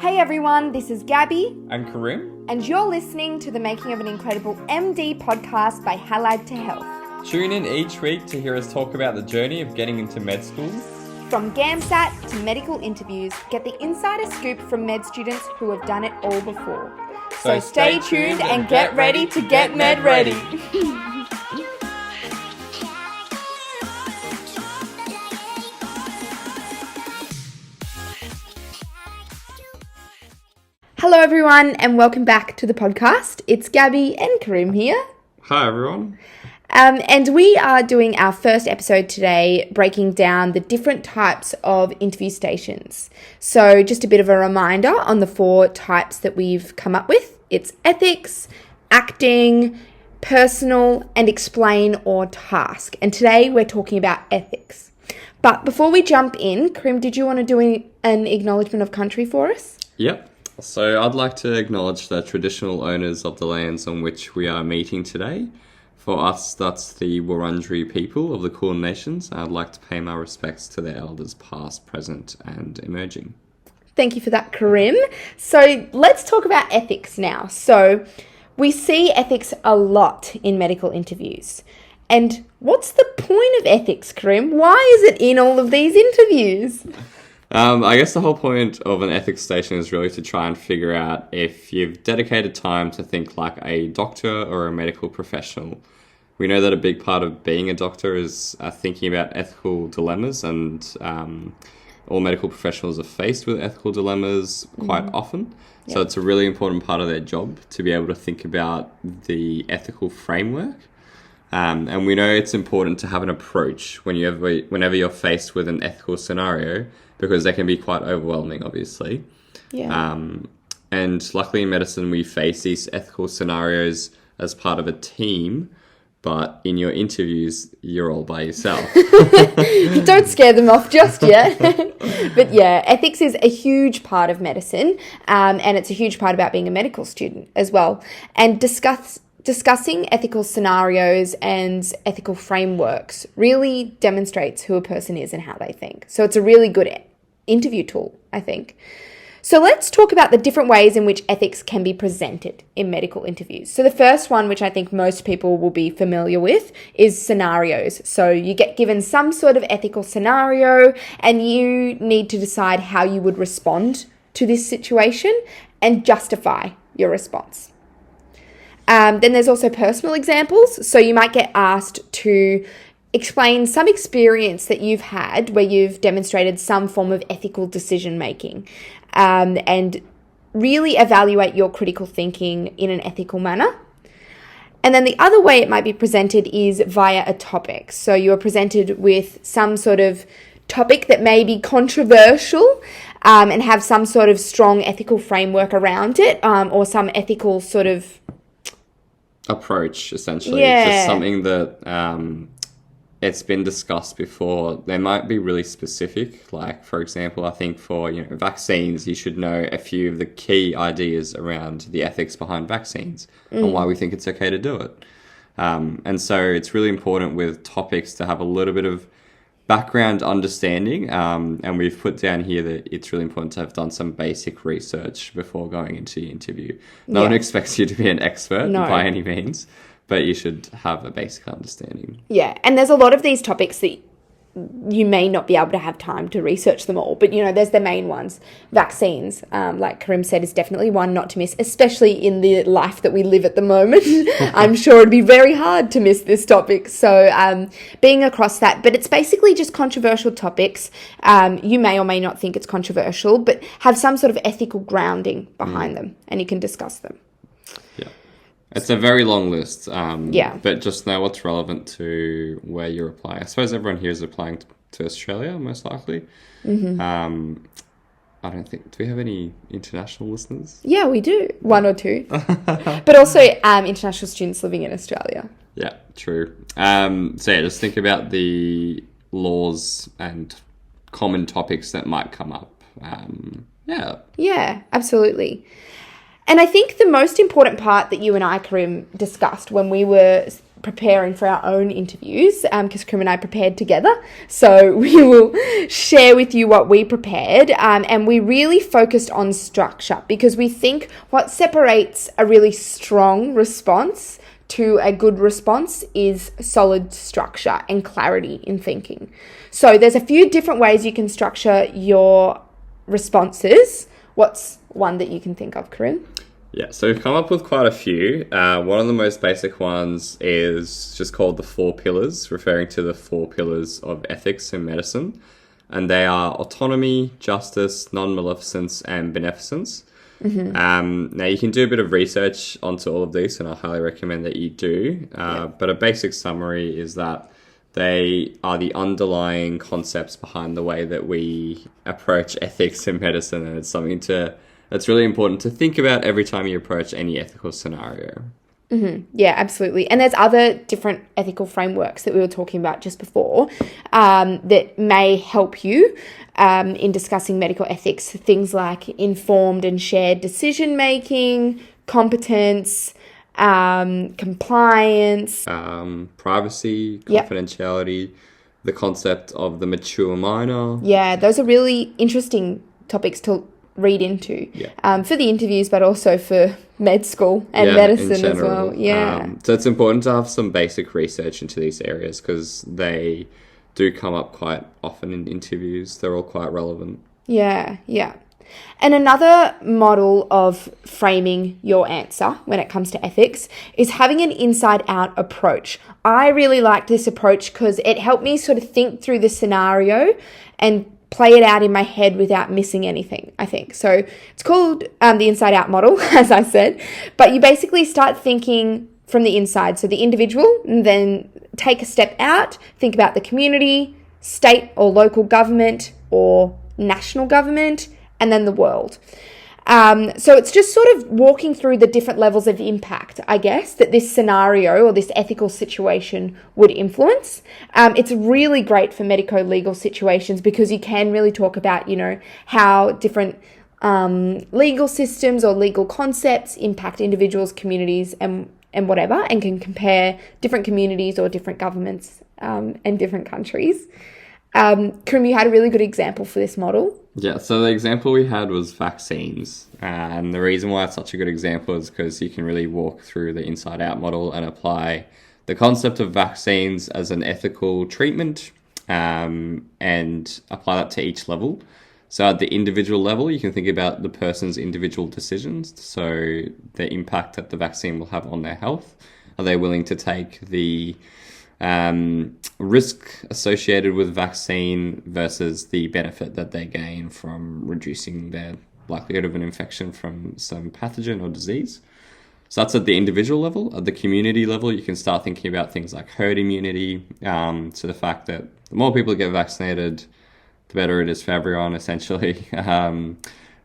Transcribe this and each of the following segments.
Hey everyone, this is Gabby. And Karim. And you're listening to the Making of an Incredible MD podcast by Allied to Health. Tune in each week to hear us talk about the journey of getting into med school. From GAMSAT to medical interviews, get the insider scoop from med students who have done it all before. So stay tuned and get ready to get med ready. Hello everyone and welcome back to the podcast. It's Gabby and Karim here. Hi everyone. And we are doing our first episode today, breaking down the different types of interview stations. So just a bit of a reminder on the 4 types that we've come up with. It's ethics, acting, personal, and explain or task. And today we're talking about ethics. But before we jump in, Karim, did you want to do an acknowledgement of country for us? Yep. So I'd like to acknowledge the traditional owners of the lands on which we are meeting today. For us, that's the Wurundjeri people of the Kulin Nations. I'd like to pay my respects to their elders past, present, and emerging. Thank you for that, Karim. So let's talk about ethics now. So we see ethics a lot in medical interviews. And what's the point of ethics, Karim? Why is it in all of these interviews? I guess the whole point of an ethics station is really to try and figure out if you've dedicated time to think like a doctor or a medical professional. We know that a big part of being a doctor is thinking about ethical dilemmas, and all medical professionals are faced with ethical dilemmas quite often. Yep. So it's a really important part of their job to be able to think about the ethical framework. And we know it's important to have an approach whenever you're faced with an ethical scenario, because they can be quite overwhelming, obviously. Yeah. And luckily in medicine, we face these ethical scenarios as part of a team, but in your interviews, you're all by yourself. Don't scare them off just yet. But yeah, ethics is a huge part of medicine, and it's a huge part about being a medical student as well. And discussing ethical scenarios and ethical frameworks really demonstrates who a person is and how they think. So it's a really good interview tool, I think. So let's talk about the different ways in which ethics can be presented in medical interviews. So the first one, which I think most people will be familiar with, is scenarios. So you get given some sort of ethical scenario and you need to decide how you would respond to this situation and justify your response. Then there's also personal examples. So you might get asked to explain some experience that you've had where you've demonstrated some form of ethical decision making, and really evaluate your critical thinking in an ethical manner. And then the other way it might be presented is via a topic. So you're presented with some sort of topic that may be controversial, and have some sort of strong ethical framework around it, or some ethical sort of approach, essentially. Yeah. Just something that it's been discussed before. They might be really specific. Like, for example, I think for vaccines, you should know a few of the key ideas around the ethics behind vaccines and why we think it's okay to do it. And so it's really important with topics to have a little bit of background understanding, and we've put down here that it's really important to have done some basic research before going into the interview. No one expects you to be an expert by any means, but you should have a basic understanding. Yeah, and there's a lot of these topics that you may not be able to have time to research them all, but there's the main ones. Vaccines, like Karim said, is definitely one not to miss, especially in the life that we live at the moment. I'm sure it'd be very hard to miss this topic. So being across that, but it's basically just controversial topics. You may or may not think it's controversial, but have some sort of ethical grounding behind them, and you can discuss them. Yeah. It's a very long list, yeah. But just know what's relevant to where you're applying. I suppose everyone here is applying to Australia, most likely. Mm-hmm. I don't think... Do we have any international listeners? Yeah, we do. 1 or 2. But also international students living in Australia. Yeah, true. So yeah, just think about the laws and common topics that might come up. Yeah, absolutely. And I think the most important part that you and I, Karim, discussed when we were preparing for our own interviews, because Karim and I prepared together. So we will share with you what we prepared. And we really focused on structure, because we think what separates a really strong response to a good response is solid structure and clarity in thinking. So there's a few different ways you can structure your responses. What's one that you can think of, Karim? Yeah, so we've come up with quite a few. One of the most basic ones is just called the 4 pillars, referring to the 4 pillars of ethics in medicine. And they are autonomy, justice, non-maleficence, and beneficence. Now, you can do a bit of research onto all of these, and I highly recommend that you do. But a basic summary is that they are the underlying concepts behind the way that we approach ethics in medicine, and it's something that's really important to think about every time you approach any ethical scenario. Yeah, absolutely. And there's other different ethical frameworks that we were talking about just before that may help you in discussing medical ethics. Things like informed and shared decision-making, competence, compliance. Privacy, confidentiality, the concept of the mature minor. Yeah, those are really interesting topics to read into for the interviews, but also for med school and medicine as well. So it's important to have some basic research into these areas, because they do come up quite often in interviews. They're all quite relevant. Yeah. And another model of framing your answer when it comes to ethics is having an inside-out approach. I really like this approach because it helped me sort of think through the scenario and play it out in my head without missing anything, I think. So it's called the inside-out model, as I said. But you basically start thinking from the inside, so the individual, and then take a step out, think about the community, state or local government or national government, and then the world. So it's just sort of walking through the different levels of impact, I guess, that this scenario or this ethical situation would influence. It's really great for medico-legal situations because you can really talk about, how different legal systems or legal concepts impact individuals, communities, and whatever, and can compare different communities or different governments and different countries. Karim, you had a really good example for this model. Yeah, so the example we had was vaccines. And the reason why it's such a good example is because you can really walk through the inside-out model and apply the concept of vaccines as an ethical treatment and apply that to each level. So at the individual level, you can think about the person's individual decisions, so the impact that the vaccine will have on their health. Are they willing to take the risk associated with vaccine versus the benefit that they gain from reducing their likelihood of an infection from some pathogen or disease? So that's at the individual level. At the community level, you can start thinking about things like herd immunity, so the fact that the more people get vaccinated, the better it is for everyone, essentially. And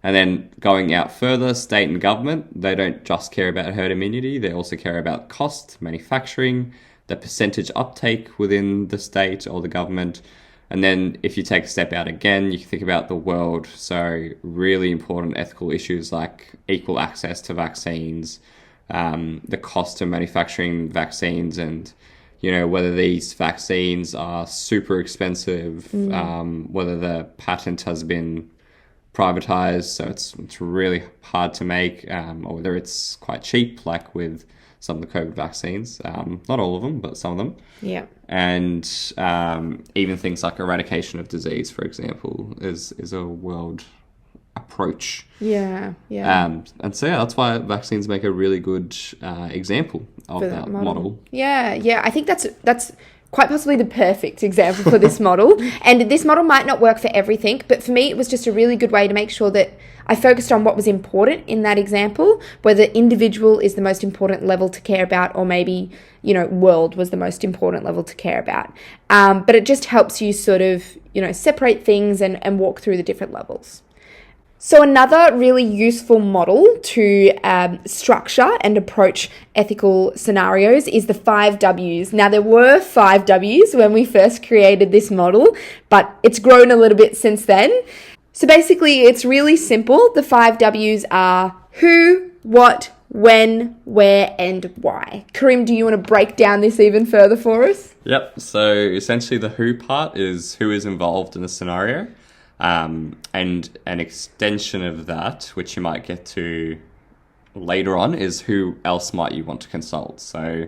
then going out further, state and government, they don't just care about herd immunity, they also care about cost, manufacturing, the percentage uptake within the state or the government. And then if you take a step out again, you can think about the world. So really important ethical issues like equal access to vaccines, the cost of manufacturing vaccines, and whether these vaccines are super expensive, whether the patent has been privatized, so it's really hard to make, or whether it's quite cheap, like with some of the COVID vaccines. Not all of them, but some of them. Yeah. And even things like eradication of disease, for example, is a world approach. Yeah. And so that's why vaccines make a really good example of that model. Yeah. I think that's quite possibly the perfect example for this model. And this model might not work for everything, but for me, it was just a really good way to make sure that I focused on what was important in that example, whether individual is the most important level to care about, or maybe, world was the most important level to care about. But it just helps you sort of, separate things and walk through the different levels. So another really useful model to structure and approach ethical scenarios is the 5 Ws. Now, there were 5 Ws when we first created this model, but it's grown a little bit since then. So basically, it's really simple. The 5 Ws are who, what, when, where, and why. Karim, do you want to break down this even further for us? Yep. So essentially the who part is who is involved in the scenario. And an extension of that, which you might get to later on, is who else might you want to consult. So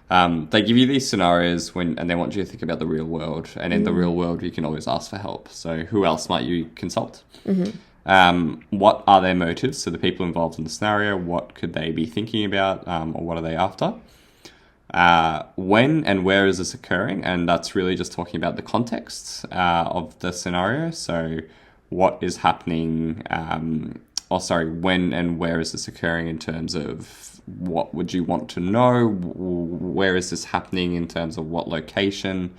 they give you these scenarios and they want you to think about the real world. And in the real world, you can always ask for help. So who else might you consult? What are their motives? So the people involved in the scenario, what could they be thinking about, or what are they after? When and where is this occurring? And that's really just talking about the context of the scenario. So what is happening, when and where is this occurring in terms of what would you want to know? Where is this happening in terms of what location?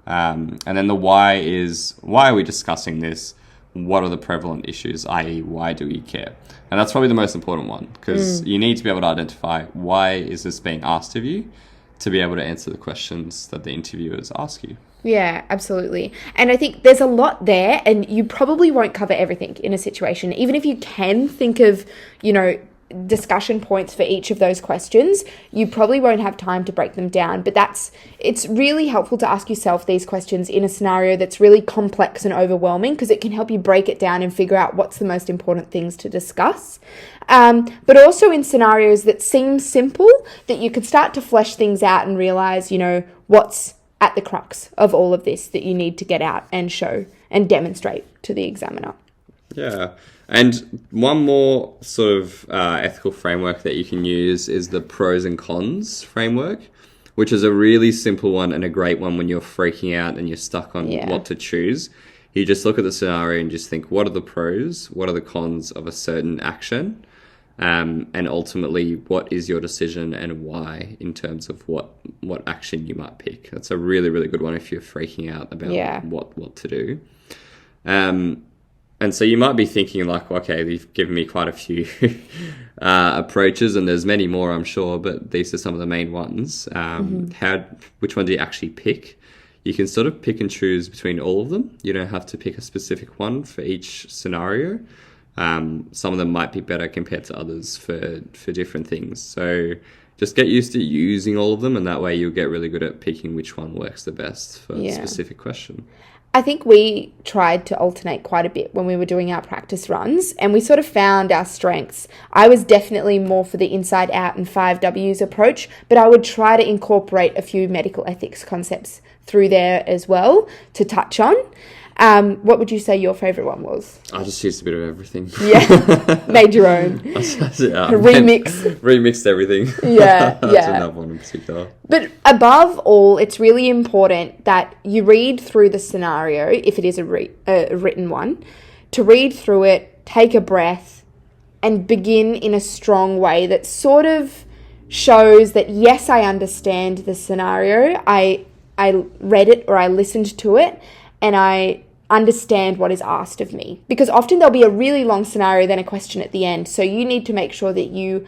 And then the why is, why are we discussing this? What are the prevalent issues, i.e. why do we care? And that's probably the most important one, because you need to be able to identify why is this being asked of you to be able to answer the questions that the interviewers ask you. Yeah, absolutely. And I think there's a lot there, and you probably won't cover everything in a situation. Even if you can think of, discussion points for each of those questions, you probably won't have time to break them down. But it's really helpful to ask yourself these questions in a scenario that's really complex and overwhelming, because it can help you break it down and figure out what's the most important things to discuss. But also in scenarios that seem simple, that you can start to flesh things out and realize, what's at the crux of all of this that you need to get out and show and demonstrate to the examiner. Yeah. And one more sort of ethical framework that you can use is the pros and cons framework, which is a really simple one and a great one when you're freaking out and you're stuck on what to choose. You just look at the scenario and just think, what are the pros? What are the cons of a certain action? And ultimately, what is your decision and why in terms of what action you might pick? That's a really, really good one if you're freaking out about what to do. And so you might be thinking like, okay, they've given me quite a few approaches, and there's many more, I'm sure, but these are some of the main ones. Which one do you actually pick? You can sort of pick and choose between all of them. You don't have to pick a specific one for each scenario. Some of them might be better compared to others for different things. So just get used to using all of them, and that way you'll get really good at picking which one works the best for a specific question. I think we tried to alternate quite a bit when we were doing our practice runs, and we sort of found our strengths. I was definitely more for the inside out and 5 Ws approach, but I would try to incorporate a few medical ethics concepts through there as well to touch on. What would you say your favourite one was? I just used a bit of everything. Yeah, made your own. Remixed everything. Yeah. That's another one in particular. But above all, it's really important that you read through the scenario, if it is a written one, to read through it, take a breath, and begin in a strong way that sort of shows that, yes, I understand the scenario, I read it or I listened to it, and I understand what is asked of me. Because often there'll be a really long scenario, then a question at the end. So you need to make sure that you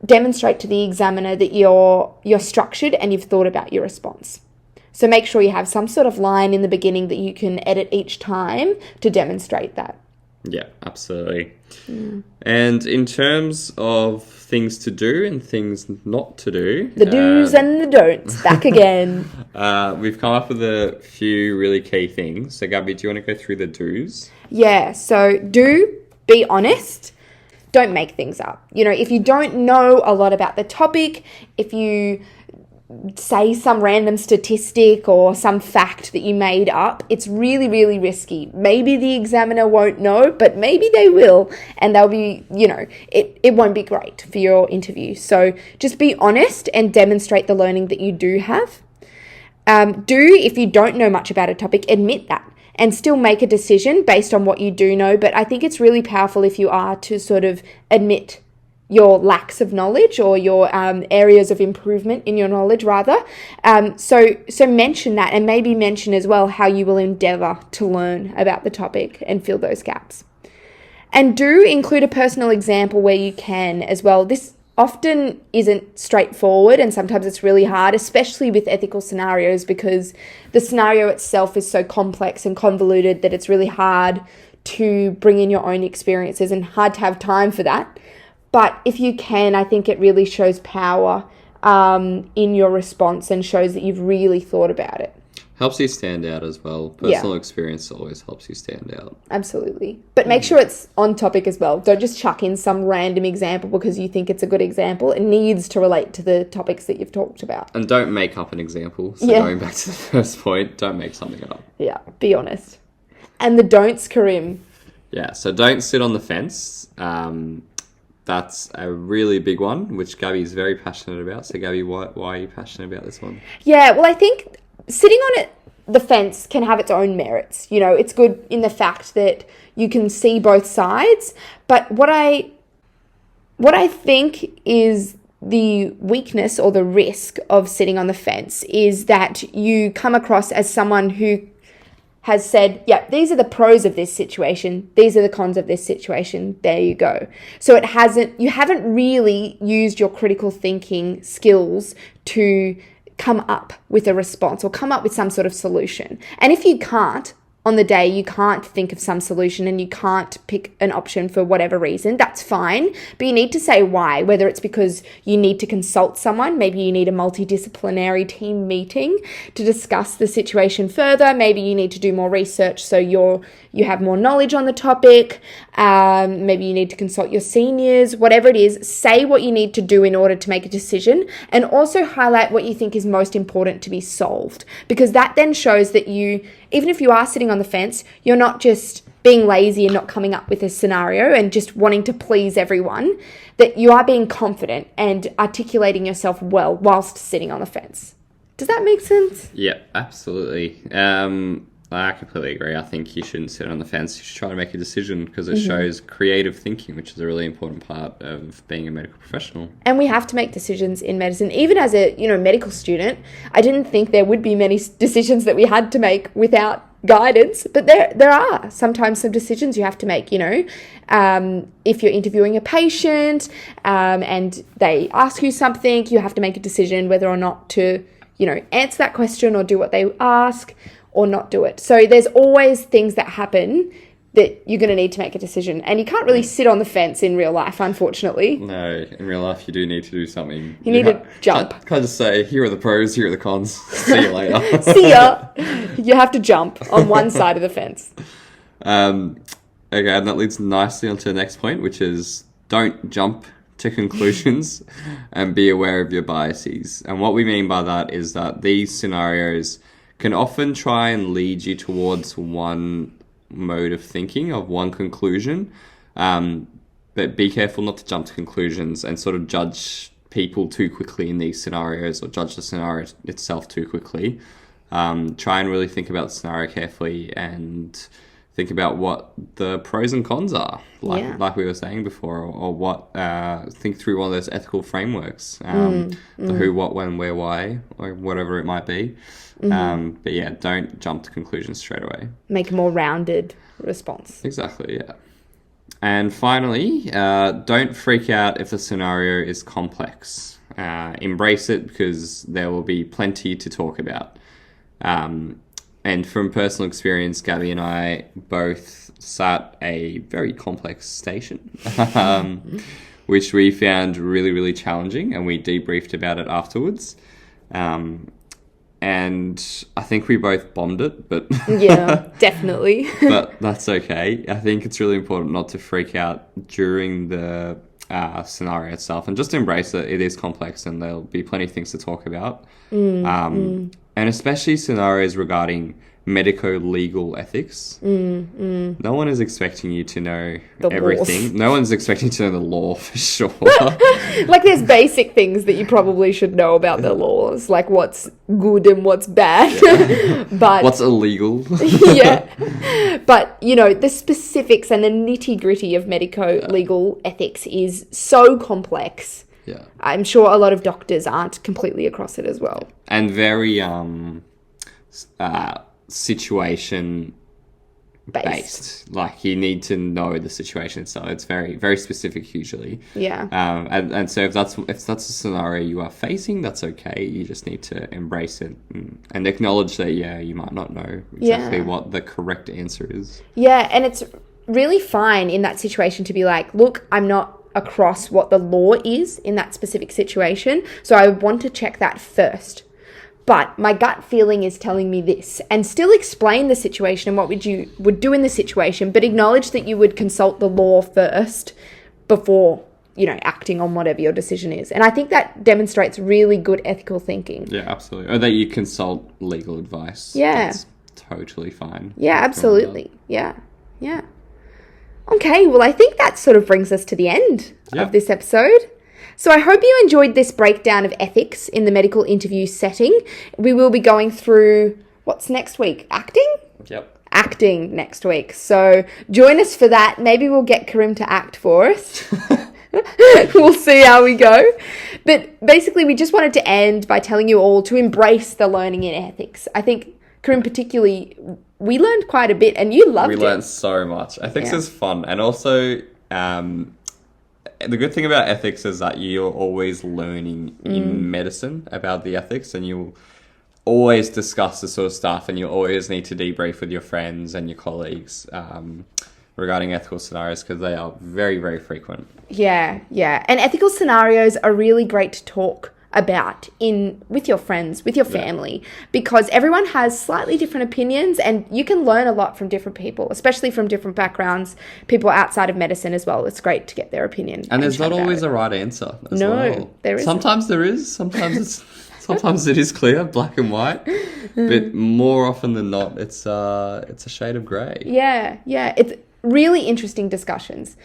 demonstrate to the examiner that you're structured and you've thought about your response. So make sure you have some sort of line in the beginning that you can edit each time to demonstrate that. Yeah, absolutely. And in terms of things to do and things not to do... The do's and the don'ts, back again. We've come up with a few really key things. So, Gabby, do you want to go through the do's? Yeah, so be honest. Don't make things up. If you don't know a lot about the topic, if you say some random statistic or some fact that you made up, it's really, really risky. Maybe the examiner won't know, but maybe they will, and they'll be, it won't be great for your interview. So just be honest and demonstrate the learning that you do have. If you don't know much about a topic, admit that and still make a decision based on what you do know. But I think it's really powerful if you are to sort of admit your lacks of knowledge or your areas of improvement in your knowledge rather. So mention that, and maybe mention as well how you will endeavour to learn about the topic and fill those gaps. And do include a personal example where you can as well. This often isn't straightforward, and sometimes it's really hard, especially with ethical scenarios, because the scenario itself is so complex and convoluted that it's really hard to bring in your own experiences and hard to have time for that. But if you can, I think it really shows power in your response and shows that you've really thought about it. Helps you stand out as well. Personal experience always helps you stand out. Absolutely. But make sure it's on topic as well. Don't just chuck in some random example because you think it's a good example. It needs to relate to the topics that you've talked about. And don't make up an example. So going back to the first point, don't make something up. Yeah, be honest. And the don'ts, Karim. Yeah, so don't sit on the fence. That's a really big one, which Gabby is very passionate about. So, Gabby, why are you passionate about this one? Yeah, well, I think sitting on the fence can have its own merits. You know, it's good in the fact that you can see both sides. But what I think is the weakness or the risk of sitting on the fence is that you come across as someone who has said, yeah, these are the pros of this situation, these are the cons of this situation, there you go. So you haven't really used your critical thinking skills to come up with a response or come up with some sort of solution. And if you can't, on the day, you can't think of some solution and you can't pick an option for whatever reason, that's fine. But you need to say why, whether it's because you need to consult someone, maybe you need a multidisciplinary team meeting to discuss the situation further, maybe you need to do more research so you have more knowledge on the topic, maybe you need to consult your seniors, whatever it is, say what you need to do in order to make a decision and also highlight what you think is most important to be solved, because that then shows that you, even if you are sitting on the fence, you're not just being lazy and not coming up with a scenario and just wanting to please everyone, that you are being confident and articulating yourself well whilst sitting on the fence. Does that make sense? Yeah, absolutely. I completely agree. I think you shouldn't sit on the fence. You should try to make a decision because it shows creative thinking, which is a really important part of being a medical professional. And we have to make decisions in medicine. Even as a medical student, I didn't think there would be many decisions that we had to make without guidance, but there are sometimes some decisions you have to make. If you're interviewing a patient and they ask you something, you have to make a decision whether or not to answer that question or do what they ask or not do it. So there's always things that happen that you're going to need to make a decision. And you can't really sit on the fence in real life, unfortunately. No, in real life you do need to do something. You need to jump. Can't just say, here are the pros, here are the cons. See you later. See ya. You have to jump on one side of the fence. Okay, and that leads nicely onto the next point, which is don't jump to conclusions and be aware of your biases. And what we mean by that is that these scenarios can often try and lead you towards one mode of thinking, of one conclusion. But be careful not to jump to conclusions and sort of judge people too quickly in these scenarios or judge the scenario itself too quickly. Try and really think about the scenario carefully and think about what the pros and cons are, like we were saying before, or think through one of those ethical frameworks, the who, what, when, where, why, or whatever it might be. But yeah, don't jump to conclusions straight away. Make a more rounded response. Exactly, yeah. And finally, don't freak out if the scenario is complex. Embrace it because there will be plenty to talk about. And from personal experience, Gabby and I both sat a very complex station, which we found really, really challenging, and we debriefed about it afterwards. And I think we both bombed it, but yeah, definitely. But that's okay. I think it's really important not to freak out during the scenario itself and just embrace it. It is complex and there'll be plenty of things to talk about. And especially scenarios regarding medico-legal ethics. No one is expecting you to know everything. Laws. No one's expecting you to know the law for sure. Like there's basic things that you probably should know about the laws, like what's good and what's bad. Yeah. But what's illegal. Yeah. But, the specifics and the nitty-gritty of medico-legal ethics is so complex. Yeah. I'm sure a lot of doctors aren't completely across it as well. And very situation based. Like you need to know the situation, so it's very, very specific usually. Yeah. And so if that's a scenario you are facing, that's okay. You just need to embrace it and acknowledge that you might not know exactly what the correct answer is. Yeah, and it's really fine in that situation to be like, look, I'm not across what the law is in that specific situation. So I would want to check that first. But my gut feeling is telling me this, and still explain the situation and what you would do in the situation, but acknowledge that you would consult the law first before, acting on whatever your decision is. And I think that demonstrates really good ethical thinking. Yeah, absolutely. Or that you consult legal advice. Yeah. That's totally fine. Yeah, absolutely. Yeah. Okay, well, I think that sort of brings us to the end of this episode. So I hope you enjoyed this breakdown of ethics in the medical interview setting. We will be going through, what's next week? Acting? Yep. Acting next week. So join us for that. Maybe we'll get Karim to act for us. We'll see how we go. But basically, we just wanted to end by telling you all to embrace the learning in ethics. I think, Karim particularly, we learned quite a bit and you loved it. We learned so much. Ethics is fun. And also, the good thing about ethics is that you're always learning in medicine about the ethics, and you'll always discuss this sort of stuff, and you always need to debrief with your friends and your colleagues regarding ethical scenarios, because they are very, very frequent. Yeah. And ethical scenarios are really great to talk about with your friends, with your family, because everyone has slightly different opinions, and you can learn a lot from different people, especially from different backgrounds, people outside of medicine as well. It's great to get their opinion. And there's not always a right answer as well. There isn't. Sometimes there is. Sometimes it is clear, black and white, but more often than not, it's a shade of grey. Yeah. It's really interesting discussions.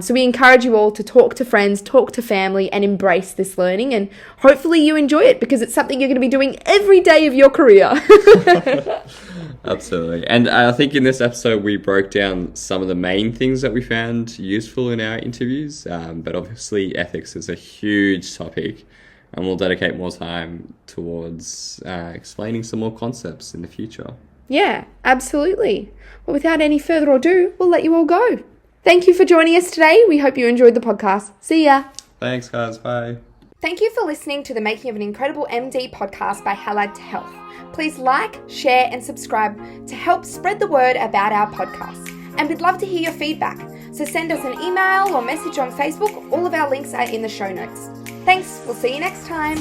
So we encourage you all to talk to friends, talk to family, and embrace this learning. And hopefully you enjoy it, because it's something you're going to be doing every day of your career. Absolutely. And I think in this episode, we broke down some of the main things that we found useful in our interviews. But obviously, ethics is a huge topic, and we'll dedicate more time towards explaining some more concepts in the future. Yeah, absolutely. Well, without any further ado, we'll let you all go. Thank you for joining us today. We hope you enjoyed the podcast. See ya. Thanks, guys. Bye. Thank you for listening to the Making of an Incredible MD podcast by Allied to Health. Please like, share, and subscribe to help spread the word about our podcast. And we'd love to hear your feedback. So send us an email or message on Facebook. All of our links are in the show notes. Thanks. We'll see you next time.